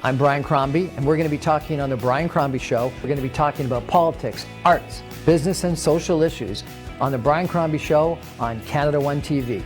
I'm Brian Crombie, and we're going to be talking on the Brian Crombie Show. We're going to be talking about politics, arts, business, and social issues on the Brian Crombie Show on Canada One TV.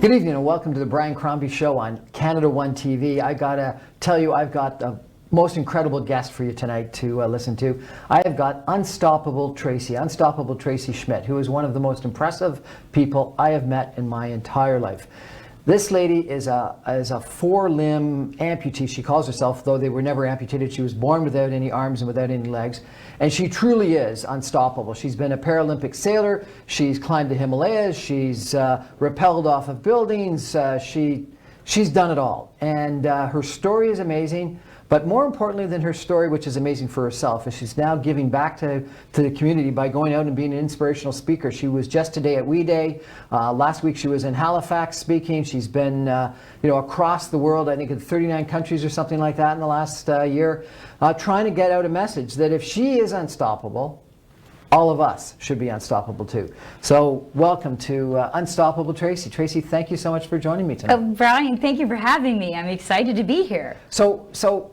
Good evening and welcome to the Brian Crombie Show on Canada One TV. I gotta tell you, I've got the most incredible guest for you tonight to listen to. I have got Unstoppabletracy Schmitt, who is one of the most impressive people I have met in my entire life. This lady is a four-limb amputee, she calls herself, though they were never amputated. She was born without any arms and without any legs. And she truly is unstoppable. She's been a Paralympic sailor. She's climbed the Himalayas. She's rappelled off of buildings. She's done it all. And her story is amazing. But more importantly than her story, which is amazing for herself, is she's now giving back to the community by going out and being an inspirational speaker. She was just today at We Day. Last week she was in Halifax speaking. She's been across the world, I think in 39 countries or something like that in the last year, trying to get out a message that if she is unstoppable, all of us should be unstoppable too. So welcome to Unstoppable Tracy. Tracy, thank you so much for joining me tonight. Oh, Brian, thank you for having me. I'm excited to be here. So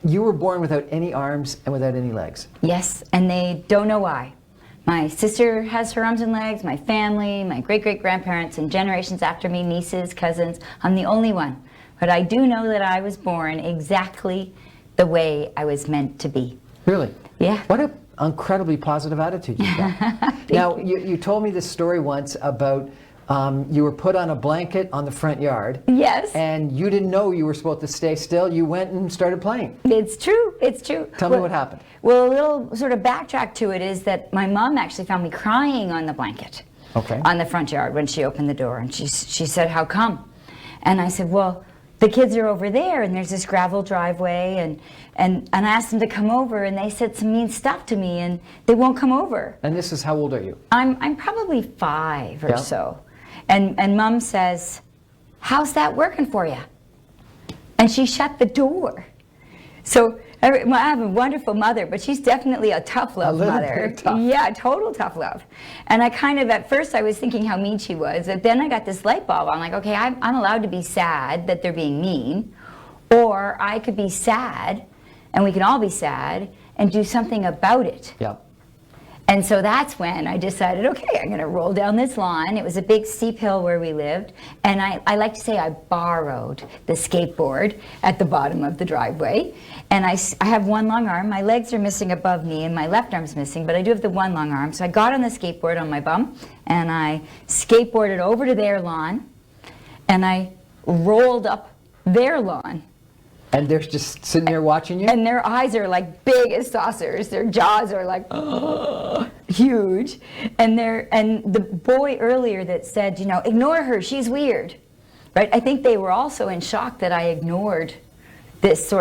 you were born without any arms and without any legs. Yes, and they don't know why. My sister has her arms and legs, my family, my great-great-grandparents, and generations after me, nieces, cousins. I'm the only one. But I do know that I was born exactly the way I was meant to be. Really? Yeah. What an incredibly positive attitude you've got. Now, you told me this story once about you were put on a blanket on the front yard. Yes. And you didn't know you were supposed to stay still. You went and started playing. It's true. It's true. Tell me what happened. Well, a little sort of backtrack to it is that my mom actually found me crying on the blanket. Okay. On the front yard when she opened the door, and she said, "How come?" And I said, "Well, the kids are over there, and there's this gravel driveway, and I asked them to come over, and they said some mean stuff to me, and they won't come over." And this is, how old are you? I'm probably 5 or so. And Mom says, "How's that working for you?" And she shut the door. So I have a wonderful mother, but she's definitely a tough love mother. Bit tough. Yeah, total tough love. And I kind of, at first I was thinking how mean she was, but then I got this light bulb. I'm like, okay, I'm allowed to be sad that they're being mean, or I could be sad, and we can all be sad, and do something about it. Yeah. And so that's when I decided, okay, I'm going to roll down this lawn. It was a big steep hill where we lived. And I like to say I borrowed the skateboard at the bottom of the driveway. And I have one long arm. My legs are missing above me and my left arm's missing, but I do have the one long arm. So I got on the skateboard on my bum and I skateboarded over to their lawn and I rolled up their lawn. And they're just sitting there watching you? And their eyes are like big as saucers. Their jaws are like huge. And the boy earlier that said, ignore her, she's weird. Right? I think they were also in shock that I ignored this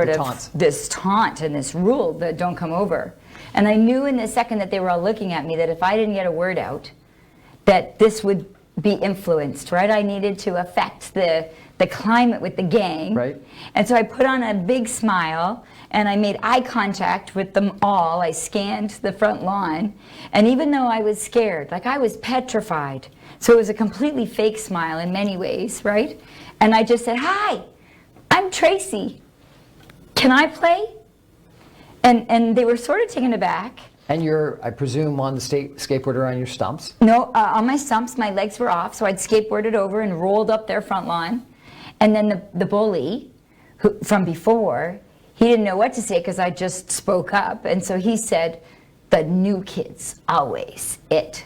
this taunt and this rule that don't come over. And I knew in the second that they were all looking at me that if I didn't get a word out, that this would be influenced, right? I needed to affect the climate with the gang. Right. And so I put on a big smile and I made eye contact with them all. I scanned the front lawn. And even though I was scared, like I was petrified, so it was a completely fake smile in many ways, right? And I just said, "Hi, I'm Tracy. Can I play?" And they were sort of taken aback. And you're, I presume, on the skateboard or on your stumps? No, on my stumps, my legs were off, so I'd skateboarded over and rolled up their front lawn. And then the bully, from before, he didn't know what to say because I just spoke up. And so he said, "The new kids, always it."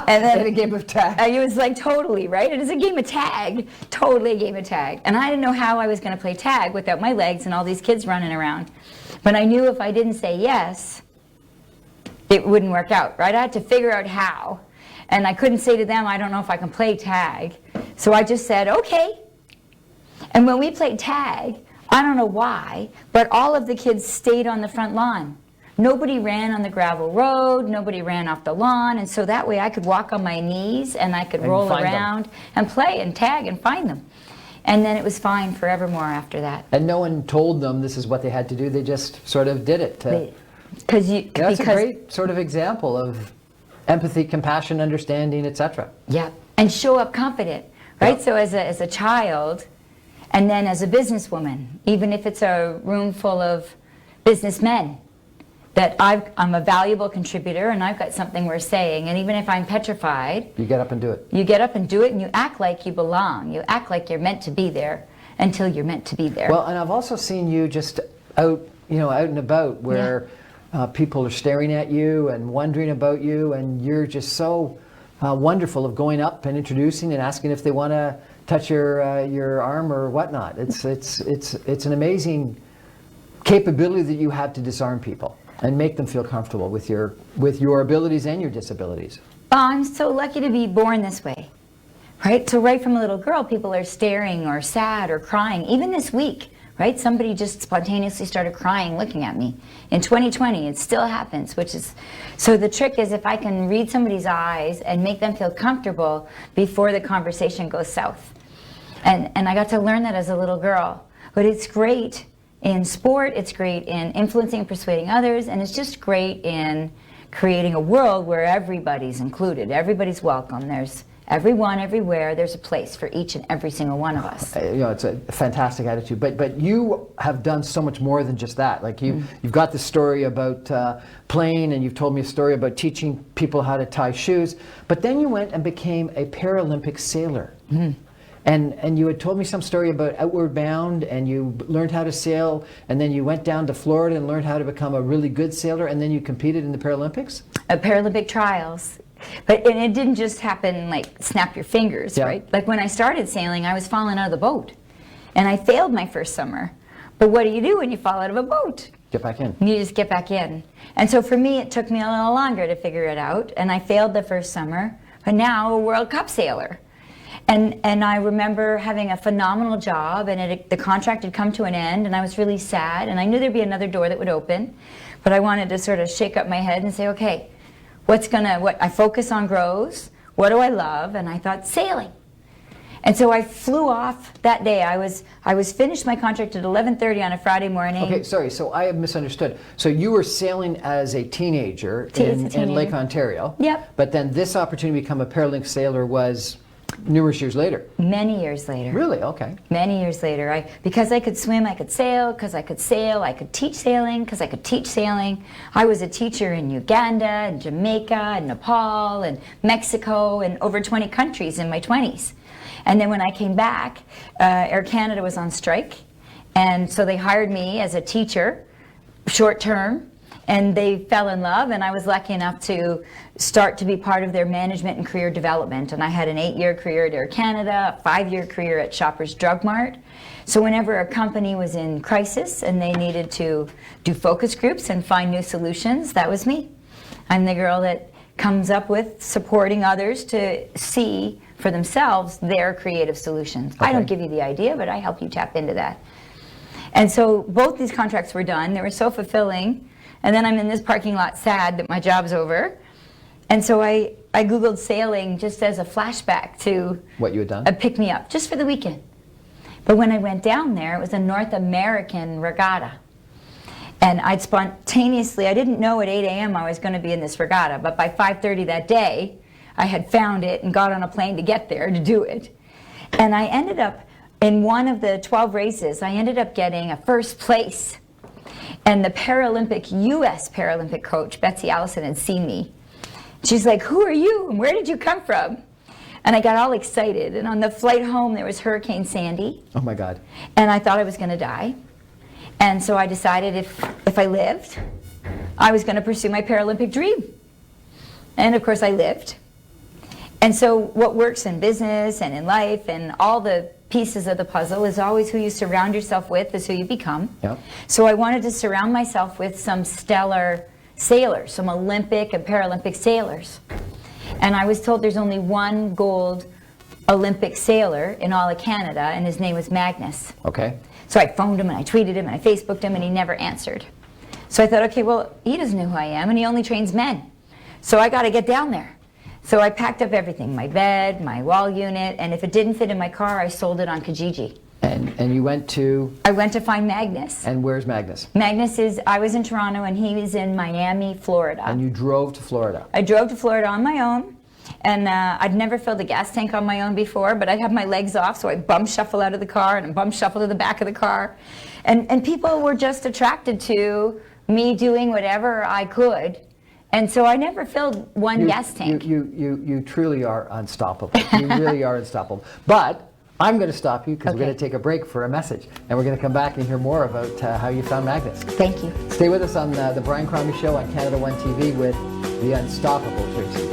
And then a game of tag. It was like totally, right? It is a game of tag, totally a game of tag. And I didn't know how I was going to play tag without my legs and all these kids running around. But I knew if I didn't say yes, it wouldn't work out, right? I had to figure out how. And I couldn't say to them, "I don't know if I can play tag." So I just said, "Okay." And when we played tag, I don't know why, but all of the kids stayed on the front lawn. nobody ran on the gravel road, nobody ran off the lawn, and so that way I could walk on my knees and I could roll around and play and tag and find them. And then it was fine forevermore after that. And no one told them this is what they had to do, they just sort of did it. That's a great sort of example of empathy, compassion, understanding, etc. Yeah, and show up confident, right? Yeah. So as a child, and then as a businesswoman, even if it's a room full of businessmen, that I'm a valuable contributor and I've got something worth saying, and even if I'm petrified, you get up and do it. You get up and do it, and you act like you belong. You act like you're meant to be there until you're meant to be there. Well, and I've also seen you just out and about where people are staring at you and wondering about you, and you're just so wonderful of going up and introducing and asking if they want to touch your arm or whatnot. It's an amazing capability that you have to disarm people and make them feel comfortable with your abilities and your disabilities. Oh, I'm so lucky to be born this way, right? So right from a little girl, people are staring or sad or crying. Even this week, right? Somebody just spontaneously started crying looking at me. In 2020, it still happens, so the trick is if I can read somebody's eyes and make them feel comfortable before the conversation goes south. And I got to learn that as a little girl. But it's great in sport, it's great in influencing and persuading others, and it's just great in creating a world where everybody's included, everybody's welcome. There's everyone, everywhere, there's a place for each and every single one of us. It's a fantastic attitude, but you have done so much more than just that. Like you've got the story about playing, and you've told me a story about teaching people how to tie shoes, but then you went and became a Paralympic sailor. And you had told me some story about Outward Bound, and you learned how to sail, and then you went down to Florida and learned how to become a really good sailor, and then you competed in the Paralympics? Paralympic trials. And it didn't just happen like snap your fingers, right? Like when I started sailing, I was falling out of the boat. And I failed my first summer. But what do you do when you fall out of a boat? Get back in. You just get back in. And so for me, it took me a little longer to figure it out. And I failed the first summer, but now a World Cup sailor. And I remember having a phenomenal job, and the contract had come to an end, and I was really sad, and I knew there'd be another door that would open, but I wanted to sort of shake up my head and say, okay, what I focus on grows, what do I love? And I thought, sailing. And so I flew off that day. I was finished my contract at 11:30 on a Friday morning. Okay, sorry, so I have misunderstood. So you were sailing as a teenager in Lake Ontario. Yep. But then this opportunity to become a Paralympic sailor was numerous years later. Many years later. Really? Okay. Many years later. Because I could swim, I could sail. Because I could sail, I could teach sailing. Because I could teach sailing. I was a teacher in Uganda and Jamaica and Nepal and Mexico and over 20 countries in my 20s. And then when I came back, Air Canada was on strike. And so they hired me as a teacher, short term. And they fell in love, and I was lucky enough to start to be part of their management and career development. And I had an 8-year career at Air Canada, a 5-year career at Shoppers Drug Mart. So whenever a company was in crisis and they needed to do focus groups and find new solutions, that was me. I'm the girl that comes up with supporting others to see for themselves their creative solutions. Okay. I don't give you the idea, but I help you tap into that. And so both these contracts were done. They were so fulfilling. And then I'm in this parking lot sad that my job's over. And so I Googled sailing just as a flashback to what you had done? A pick-me-up, just for the weekend. But when I went down there, it was a North American regatta. And I didn't know at 8 a.m. I was going to be in this regatta, but by 5:30 that day, I had found it and got on a plane to get there to do it. And I ended up, in one of the 12 races, I ended up getting a first place. And the U.S. Paralympic coach, Betsy Allison, had seen me. She's like, who are you and where did you come from? And I got all excited. And on the flight home, there was Hurricane Sandy. Oh, my God. And I thought I was going to die. And so I decided if I lived, I was going to pursue my Paralympic dream. And, of course, I lived. And so what works in business and in life and all the pieces of the puzzle is always who you surround yourself with is who you become. Yep. So I wanted to surround myself with some stellar sailors, some Olympic and Paralympic sailors. And I was told there's only one gold Olympic sailor in all of Canada, and his name was Magnus. Okay. So I phoned him and I tweeted him and I Facebooked him, and he never answered. So I thought, okay, well, he doesn't know who I am, and he only trains men. So I got to get down there. So I packed up everything, my bed, my wall unit, and if it didn't fit in my car, I sold it on Kijiji. And you went to? I went to find Magnus. And where's Magnus? Magnus is, I was in Toronto and he was in Miami, Florida. And you drove to Florida? I drove to Florida on my own. And I'd never filled a gas tank on my own before, but I'd have my legs off, so I'd bum shuffle out of the car and bum shuffle to the back of the car. And people were just attracted to me doing whatever I could. And so I never filled one gas tank. You truly are unstoppable. You really are unstoppable. But I'm going to stop you because we're going to take a break for a message. And we're going to come back and hear more about how you found Magnus. Thank you. Stay with us on the Brian Crombie Show on Canada 1 TV with the Unstoppable Tracy.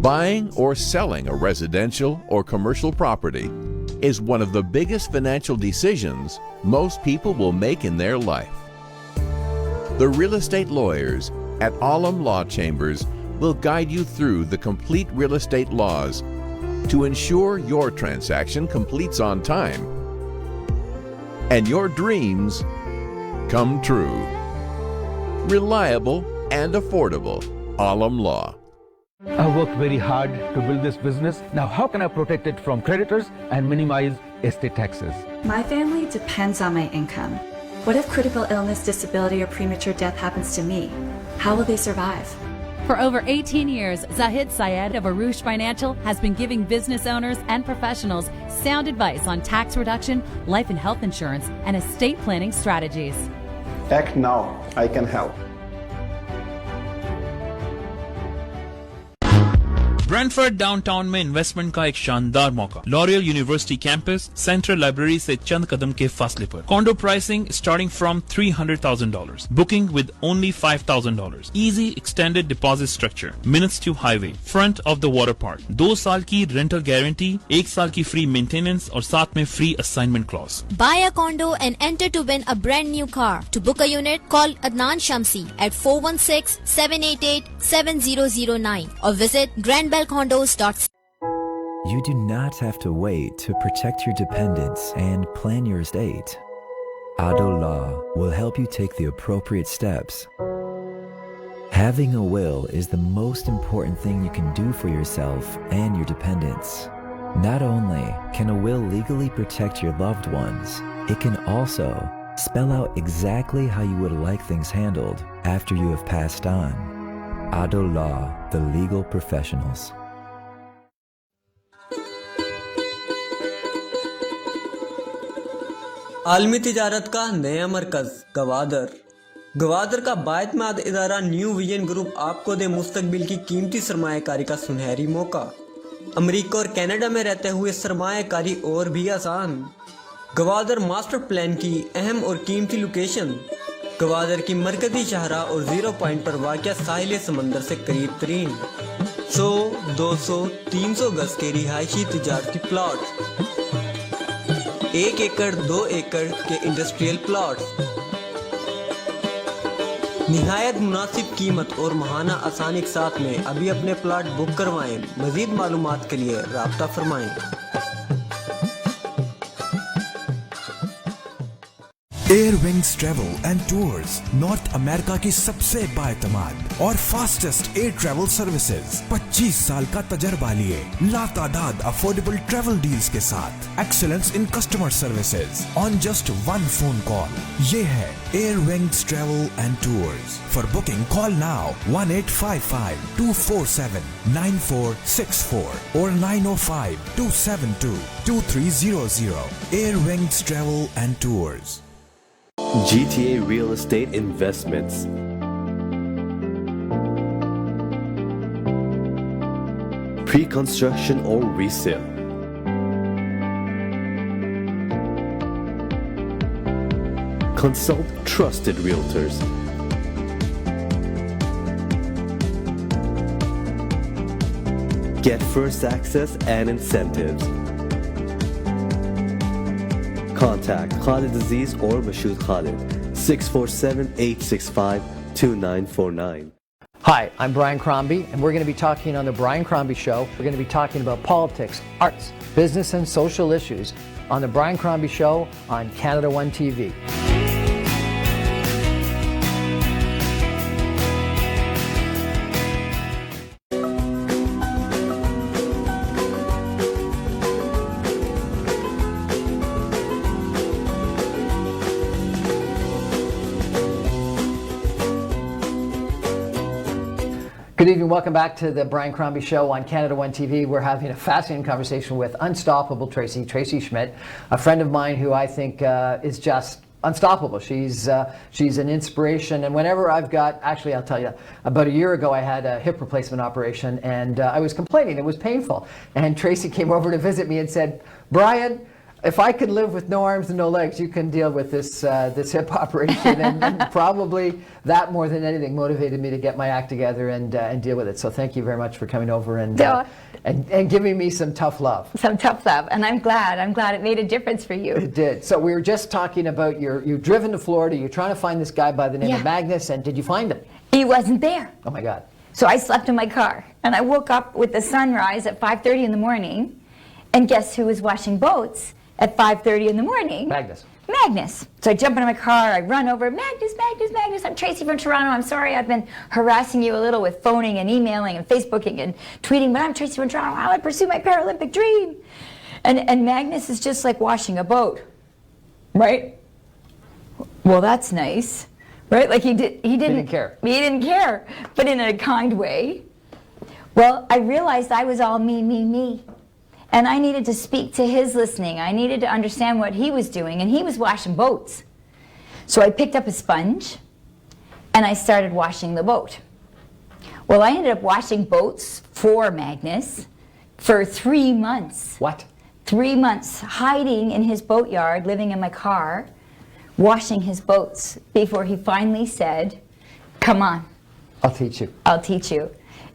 Buying or selling a residential or commercial property is one of the biggest financial decisions most people will make in their life. The real estate lawyers at Alum Law Chambers will guide you through the complete real estate laws to ensure your transaction completes on time and your dreams come true. Reliable and affordable. Alum Law. I worked very hard to build this business. Now, how can I protect it from creditors and minimize estate taxes? My family depends on my income. What if critical illness, disability, or premature death happens to me? How will they survive? For over 18 years, Zahid Syed of Arush Financial has been giving business owners and professionals sound advice on tax reduction, life and health insurance, and estate planning strategies. Act now. I can help. Brantford downtown में investment का एक शानदार मौका। Laurier university campus central library से चंद कदम के फासले पर। Condo pricing starting from $300,000, booking with only $5,000, easy extended deposit structure, minutes to highway, front of the water park, 2 साल की रेंटल गारंटी, 1 साल की फ्री मेंटेनेंस और साथ में free assignment clause. Buy a condo and enter to win a brand new car. To book a unit, call Adnan Shamsi at 416-788-7009 or visit grandbellcondos.ca. You do not have to wait to protect your dependents and plan your estate. Ado Law will help you take the appropriate steps. Having a will is the most important thing you can do for yourself and your dependents. Not only can a will legally protect your loved ones, it can also spell out exactly how you would like things handled after you have passed on. Ado Law, the legal professionals. आलमी तिजारत का नया मरकज गवादर का बायतमाद इदारा new vision group आपको दे मुस्तकबिल की कीमती सरमायाकारी का सुनहरी मौका। अमेरिका और कनाडा में रहते हुए सरमायाकारी और भी आसान। गवादर मास्टर प्लान की अहम और कीमती लोकेशन गवादर की मरकजी शहरा और 0 पॉइंट पर वाक़या साहिल समंदर से करीब तरीन 100, 200, 300 गज के रिहायशी तिजारती प्लॉट, 1 एकड़ 2 एकड़ के इंडस्ट्रियल प्लॉट, निहायत मुनासिब कीमत और महाना आसानी के साथ में अभी अपने प्लॉट बुक करवाएं। मजीद मालूमात के लिए राब्ता फरमाएं। Air Wings Travel and Tours North America की सबसे बाएतमाद और फास्टेस्ट एयर ट्रैवल सर्विसेज। 25 साल का तजर्बा लिए लातादाद अफोर्डेबल ट्रैवल डील्स के साथ excellence in customer services on just 1 phone call. ये है air Wings Travel and tours. For booking call now 1855-247-9464 और 905-272-2300। Air Wings Travel and tours. GTA Real Estate Investments. Pre-construction or resale. Consult trusted realtors. Get first access and incentives. Contact Khalid Aziz or Mashood Khalid, 647-865-2949. Hi, I'm Brian Crombie, and we're going to be talking on the Brian Crombie Show. We're going to be talking about politics, arts, business, and social issues on the Brian Crombie Show on Canada One TV. Good evening, welcome back to the Brian Crombie Show on Canada One TV. We're having a fascinating conversation with Unstoppabletracy, Tracy Schmitt, a friend of mine who I think is just unstoppable. She's an inspiration, and whenever I've got, actually I'll tell you, about a year ago I had a hip replacement operation, and I was complaining, it was painful. And Tracy came over to visit me and said, Brian, if I could live with no arms and no legs, you can deal with this hip operation. And probably that more than anything motivated me to get my act together and deal with it. So thank you very much for coming over and giving me some tough love. Some tough love, and I'm glad it made a difference for you. It did. So we were just talking about you've driven to Florida, you're trying to find this guy by the name of Magnus, and did you find him? He wasn't there. Oh my God. So I slept in my car, and I woke up with the sunrise at 5:30 in the morning, and guess who was washing boats at 5:30 in the morning? Magnus. Magnus. So I jump into my car, I run over, Magnus, I'm Tracy from Toronto. I'm sorry I've been harassing you a little with phoning and emailing and Facebooking and tweeting, but I'm Tracy from Toronto. How I pursue my Paralympic dream. And Magnus is just like washing a boat, right? Well, that's nice, right? Like he didn't care. He didn't care, but in a kind way. Well, I realized I was all me. And I needed to speak to his listening. I needed to understand what he was doing, and he was washing boats. So I picked up a sponge, and I started washing the boat. Well, I ended up washing boats for Magnus for 3 months. What? 3 months, hiding in his boatyard, living in my car, washing his boats, before he finally said, come on. I'll teach you. I'll teach you.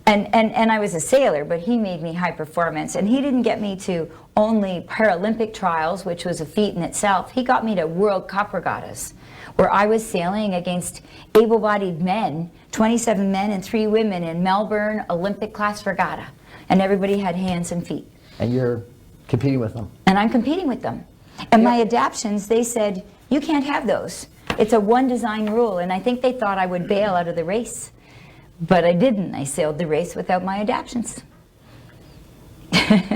And I was a sailor, but he made me high performance. And he didn't get me to only Paralympic trials, which was a feat in itself. He got me to World Cup regattas, where I was sailing against able-bodied men, 27 men and 3 women in Melbourne Olympic class regatta. And everybody had hands and feet. And you're competing with them. And I'm competing with them. And my adaptions, they said, you can't have those. It's a one design rule. And I think they thought I would bail out of the race. But I didn't. I sailed the race without my adaptions.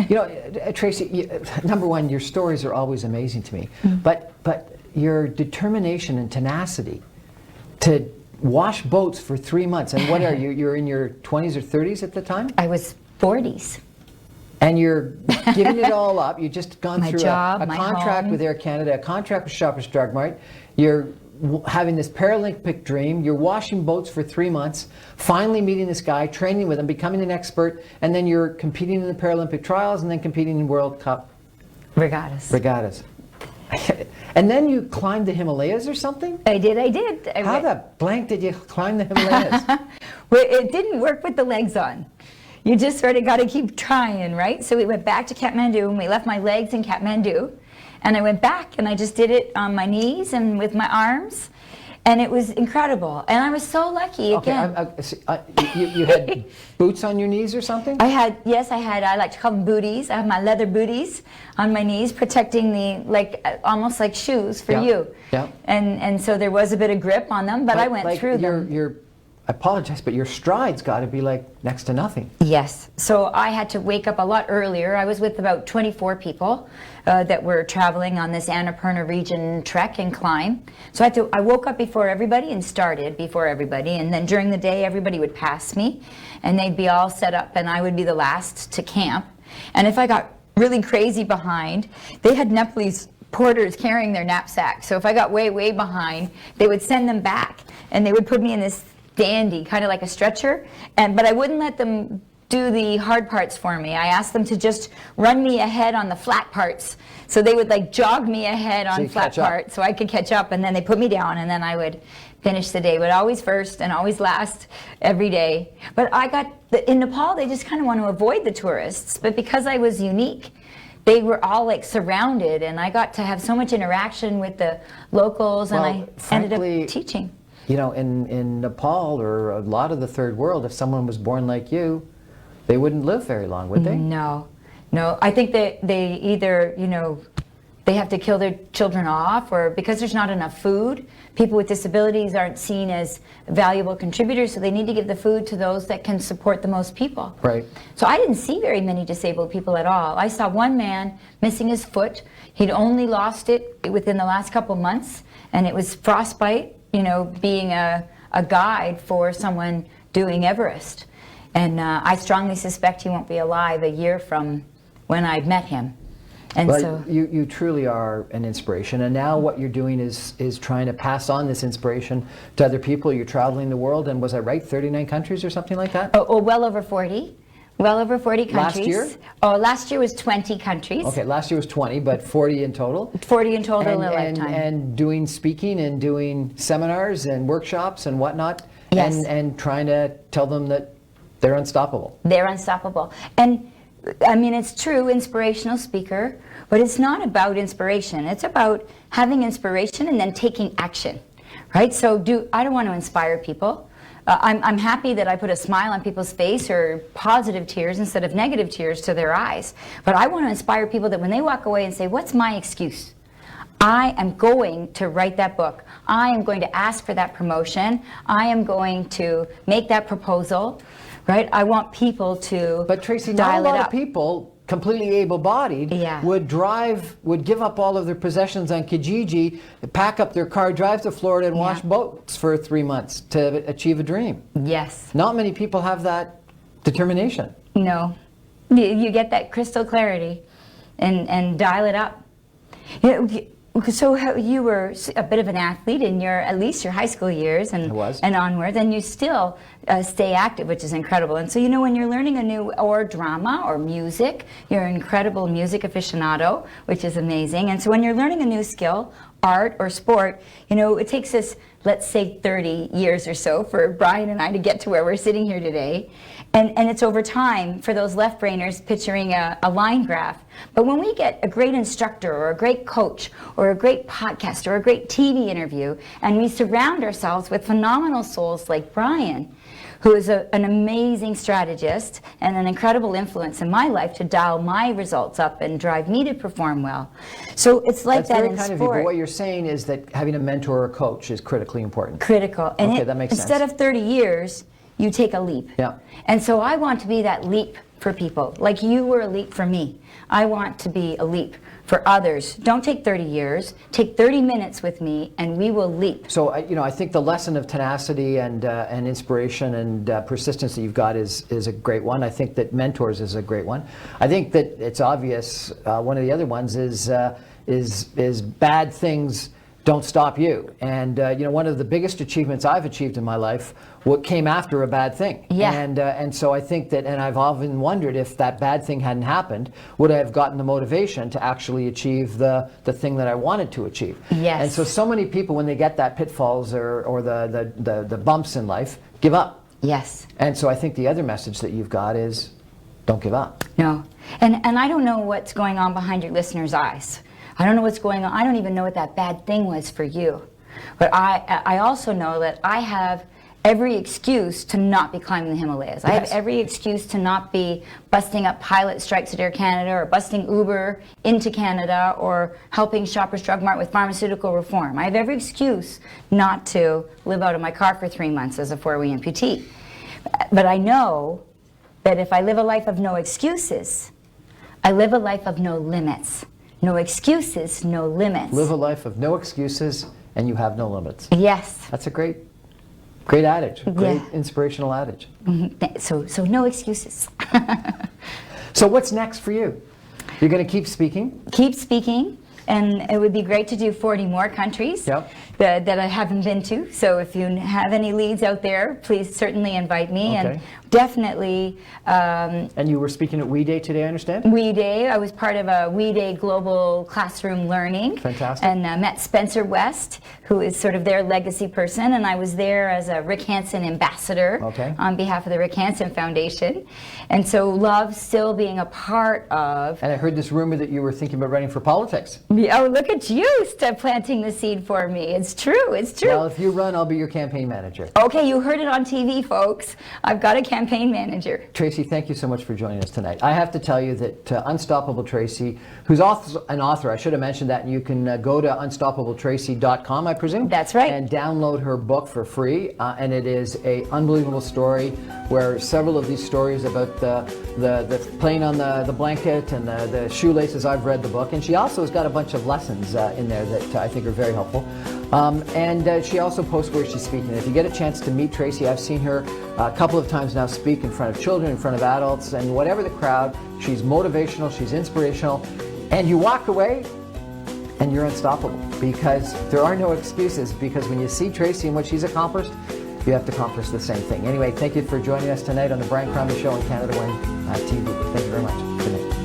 You know, Tracy, number one, your stories are always amazing to me. But your determination and tenacity to wash boats for 3 months, and what are you? You're in your 20s or 30s at the time? I was 40s. And you're giving it all up. You've just gone my through job, a my contract home. with Air Canada, a contract with Shoppers Drug Mart. You're having this Paralympic dream, you're washing boats for 3 months, finally meeting this guy, training with him, becoming an expert, and then you're competing in the Paralympic trials and then competing in World Cup regattas. And then you climbed the Himalayas or something? I did. How the blank did you climb the Himalayas? Well, it didn't work with the legs on. You just sort of got to keep trying, right? So we went back to Kathmandu, and we left my legs in Kathmandu. And I went back and I just did it on my knees and with my arms. And it was incredible. And I was so lucky again. You had boots on your knees or something? I had, I like to call them booties. I have my leather booties on my knees, protecting the, almost like shoes for you. Yeah. And so there was a bit of grip on them, but I went through them. I apologize, but your strides got to be like next to nothing. Yes. So I had to wake up a lot earlier. I was with about 24 people that were traveling on this Annapurna region trek and climb. So I woke up before everybody and started before everybody. And then during the day, everybody would pass me and they'd be all set up and I would be the last to camp. And if I got really crazy behind, they had Nepalese porters carrying their knapsacks. So if I got way, way behind, they would send them back and they would put me in this dandy, kind of like a stretcher, but I wouldn't let them do the hard parts for me. I asked them to just run me ahead on the flat parts. So they would like jog me ahead on flat parts so I could catch up, and then they put me down, and then I would finish the day, but always first and always last every day. But in Nepal, they just kind of want to avoid the tourists, but because I was unique, they were all like surrounded, and I got to have so much interaction with the locals, and I ended up teaching. You know, in Nepal or a lot of the third world, if someone was born like you, they wouldn't live very long, would they? No. I think that they either, they have to kill their children off, or because there's not enough food, people with disabilities aren't seen as valuable contributors, so they need to give the food to those that can support the most people. Right. So I didn't see very many disabled people at all. I saw one man missing his foot. He'd only lost it within the last couple months, and it was frostbite, being a guide for someone doing Everest. And I strongly suspect he won't be alive a year from when I met him. And well, so you truly are an inspiration, and now what you're doing is trying to pass on this inspiration to other people. You're traveling the world, and was I right, 39 countries or something like that? Oh, well over 40. Well over 40 countries. Last year? Oh, last year was 20 countries. Okay, last year was 20, but 40 in total? 40 in total in a lifetime. And doing speaking and doing seminars and workshops and whatnot, yes. and trying to tell them that they're unstoppable. They're unstoppable. And I mean, it's true, inspirational speaker, but it's not about inspiration. It's about having inspiration and then taking action, right? So I don't want to inspire people. I'm happy that I put a smile on people's face, or positive tears instead of negative tears to their eyes. But I want to inspire people that when they walk away and say, what's my excuse? I am going to write that book. I am going to ask for that promotion. I am going to make that proposal, right? I want people to But Tracy, not a lot of people, completely able-bodied, would give up all of their possessions on Kijiji, pack up their car, drive to Florida, and wash boats for 3 months to achieve a dream. Yes. Not many people have that determination. No. You get that crystal clarity and dial it up. So you were a bit of an athlete in at least your high school years and onwards, and you still stay active, which is incredible. And so when you're learning or drama or music, you're an incredible music aficionado, which is amazing. And so when you're learning a new skill, art or sport, it takes us, let's say, 30 years or so for Brian and I to get to where we're sitting here today. And it's over time for those left brainers picturing a line graph. But when we get a great instructor or a great coach or a great podcast or a great TV interview, and we surround ourselves with phenomenal souls like Brian, who is an amazing strategist and an incredible influence in my life to dial my results up and drive me to perform well. So it's like that in sport. That's very kind of you, but what you're saying is that having a mentor or a coach is critically important. Critical. And that makes sense. Instead of 30 years, you take a leap. Yeah. And so I want to be that leap for people. Like you were a leap for me. I want to be a leap for others. Don't take 30 years. Take 30 minutes with me, and we will leap. So, I think the lesson of tenacity and inspiration and persistence that you've got is a great one. I think that mentors is a great one. I think that it's obvious. One of the other ones is bad things don't stop you. And one of the biggest achievements I've achieved in my life, what came after a bad thing. Yeah. And so I think that, and I've often wondered if that bad thing hadn't happened, would I have gotten the motivation to actually achieve the thing that I wanted to achieve? Yes. And so many people, when they get that pitfalls or the bumps in life, give up. Yes. And so I think the other message that you've got is, don't give up. No. And I don't know what's going on behind your listeners' eyes. I don't know what's going on. I don't even know what that bad thing was for you. But I also know that I have every excuse to not be climbing the Himalayas. Yes. I have every excuse to not be busting up pilot strikes at Air Canada or busting Uber into Canada or helping Shoppers Drug Mart with pharmaceutical reform. I have every excuse not to live out of my car for 3 months as a 4-way amputee. But I know that if I live a life of no excuses, I live a life of no limits. No excuses, no limits. Live a life of no excuses and you have no limits. Yes. That's a great adage, great inspirational adage. Mm-hmm. So no excuses. So what's next for you? You're going to keep speaking? Keep speaking. and it would be great to do 40 more countries that I haven't been to. So if you have any leads out there, please certainly invite me. And definitely. And you were speaking at We Day today, I understand? We Day. I was part of a We Day Global Classroom Learning. Fantastic. And met Spencer West, who is sort of their legacy person, and I was there as a Rick Hansen ambassador on behalf of the Rick Hansen Foundation. And so love still being a part of. And I heard this rumor that you were thinking about running for politics. Oh, look at you planting the seed for me. It's true, it's true. Well, if you run, I'll be your campaign manager. Okay, you heard it on TV, folks. I've got a campaign manager. Tracy, thank you so much for joining us tonight. I have to tell you that Unstoppable Tracy, who's an author, I should have mentioned that, and you can go to unstoppabletracy.com, I presume. That's right. And download her book for free. And it is an unbelievable story where several of these stories about the playing on the blanket and the shoelaces, I've read the book. And she also has got a bunch of lessons in there that I think are very helpful. And she also posts where she's speaking. If you get a chance to meet Tracy, I've seen her a couple of times now speak in front of children, in front of adults, and whatever the crowd, she's motivational, she's inspirational, and you walk away and you're unstoppable, because there are no excuses, because when you see Tracy and what she's accomplished, you have to accomplish the same thing. Anyway, thank you for joining us tonight on the Brian Crombie Show on Canada One TV. Thank you very much. Good night.